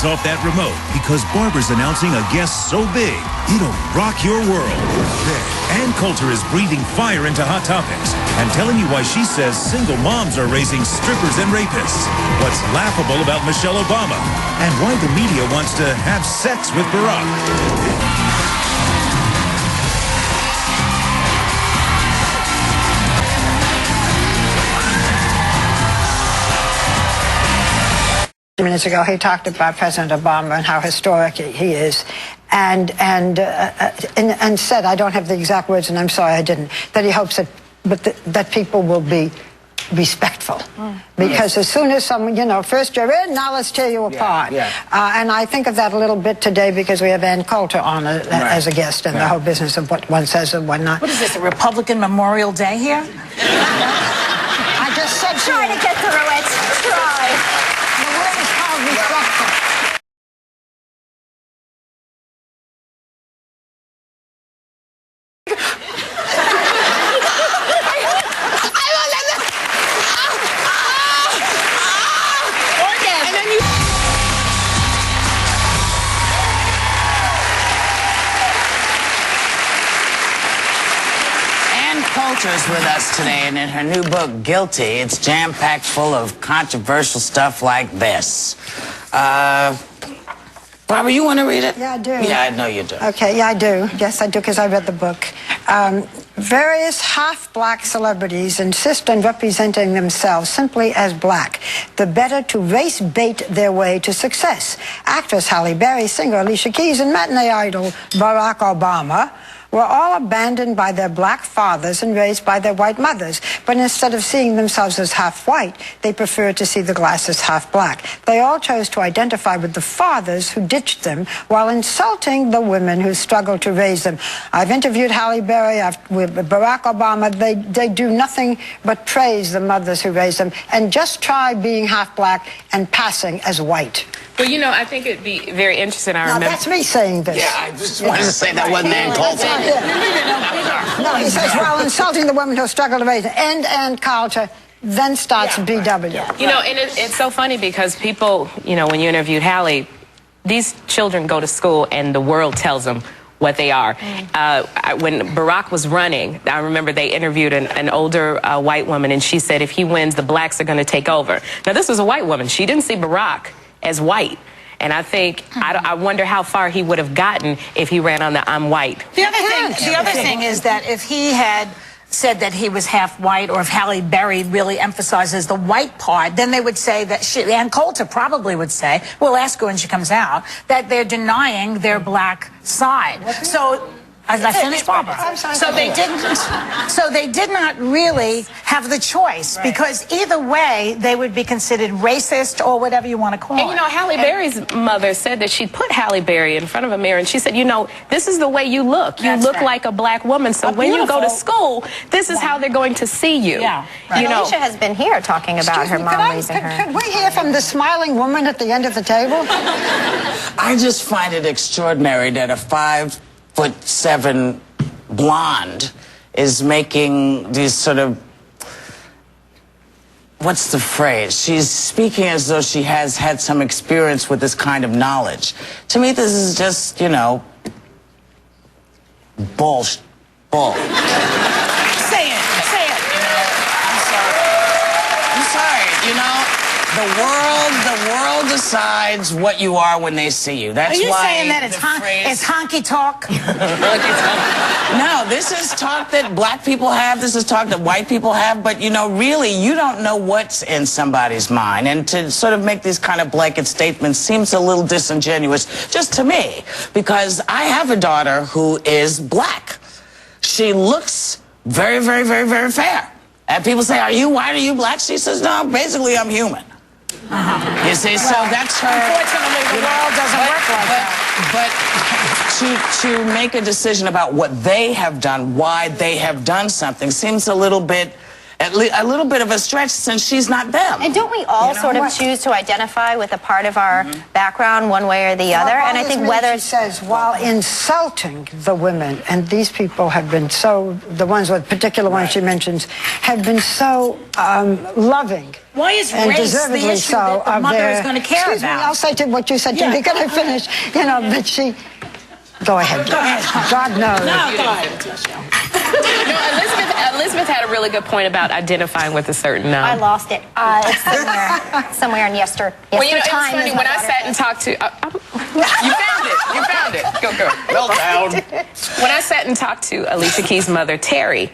hands off that remote because Barbara's announcing a guest so big, it'll rock your world. Then, Ann Coulter is breathing fire into Hot Topics and telling you why she says single moms are raising strippers and rapists, what's laughable about Michelle Obama, and why the media wants to have sex with Barack. Minutes ago, he talked about President Obama and how historic he is, and said, I don't have the exact words, and I'm sorry I didn't, that he hopes that people will be respectful, because as soon as someone, first you're in, now let's tear you apart. And I think of that a little bit today because we have Ann Coulter on as a guest, and the whole business of what one says and what not. What is this, a Republican Memorial Day here? I just said try to get through it. Try. The word is called respectful. Ann Coulter's with us today, and in her new book, Guilty, it's jam-packed full of controversial stuff like this. Barbara, you want to read it? Yeah, I do. Yeah, I know you do. Okay, yeah, I do. Yes, I do, because I read the book. Various half-black celebrities insist on representing themselves simply as black, the better to race-bait their way to success. Actress Halle Berry, singer Alicia Keys, and matinee idol Barack Obama were all abandoned by their black fathers and raised by their white mothers. But instead of seeing themselves as half-white, they preferred to see the glass as half-black. They all chose to identify with the fathers who ditched them while insulting the women who struggled to raise them. I've interviewed Halle Berry with Barack Obama. They do nothing but praise the mothers who raised them, and just try being half-black and passing as white. Well, I think it'd be very interesting. Now, that's me saying this. Yeah, I just wanted to say that wasn't Ann Coulter. No, he says, while insulting the women who struggle to raise them. End Ann Coulter, then starts BW. And it's so funny because people, when you interviewed Halle, these children go to school and the world tells them what they are. When Barack was running, I remember they interviewed an older white woman, and she said, if he wins, the blacks are going to take over. Now, this was a white woman. She didn't see Barack as white. And I think, I wonder how far he would have gotten if he ran on the I'm white. The other thing is that if he had said that he was half white, or if Halle Berry really emphasizes the white part, then they would say that Ann Coulter probably would say, we'll ask her when she comes out, that they're denying their black side. So I finished, Barbara. So they did not really have the choice, because either way they would be considered racist or whatever you want to call it. And Halle Berry's mother said that she put Halle Berry in front of a mirror and she said, this is the way you look. You look like a black woman. So when you go to school, this is how they're going to see you. Yeah. Alicia has been here talking about her mom raising her. Could we hear from the smiling woman at the end of the table? I just find it extraordinary that a 5'7" blonde is making these sort of, what's the phrase? She's speaking as though she has had some experience with this kind of knowledge. To me, this is just, bull. Say it. I'm sorry. The world decides what you are when they see you. That's why. Are you saying that it's honky talk? No, this is talk that black people have. This is talk that white people have. But, really, you don't know what's in somebody's mind. And to sort of make these kind of blanket statements seems a little disingenuous, just to me. Because I have a daughter who is black. She looks very, very, very, very fair. And people say, are you white, are you black? She says, no, basically, I'm human. You see, so that's her. Unfortunately, the world doesn't work like that. But to make a decision about what they have done, why they have done something, seems a little bit a little bit of a stretch since she's not them. And don't we all sort of choose to identify with a part of our background one way or the other? And I think whether she says, while insulting the women, and these people have been so, the ones with particular ones she mentions, have been so loving. Why is and race deservedly the issue so that the mother is going to care Excuse about? Me, I'll say to what you said to me. Can I finish? You know, but she... Go ahead. Go ahead. God knows. No, go ahead. Elizabeth had a really good point about identifying with a certain... I lost it. It's somewhere in yesterday. Well, you know, it's funny, when I sat and talked to... you found it. You found it. Go, girl. Well done. When I sat and talked to Alicia Keys' mother, Terry,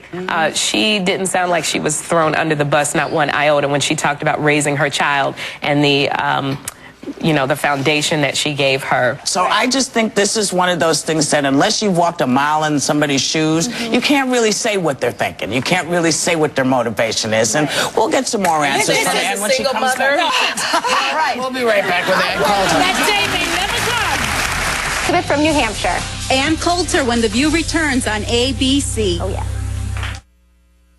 she didn't sound like she was thrown under the bus, not one iota, when she talked about raising her child and the... you know, the foundation that she gave her. So I just think this is one of those things that unless you've walked a mile in somebody's shoes, you can't really say what they're thinking. You can't really say what their motivation is. And we'll get some more answers from Ann when she comes back. All right. We'll be right back with Ann Coulter. That day may never come. Elizabeth from New Hampshire. Ann Coulter, When the View returns on ABC. Oh, yeah.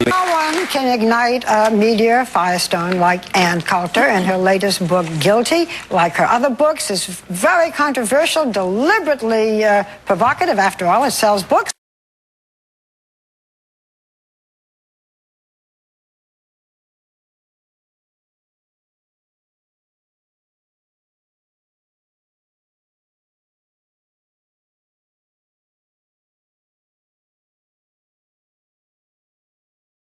No one can ignite a meteor firestone like Ann Coulter, and her latest book, Guilty, like her other books, is very controversial, deliberately provocative. After all, it sells books.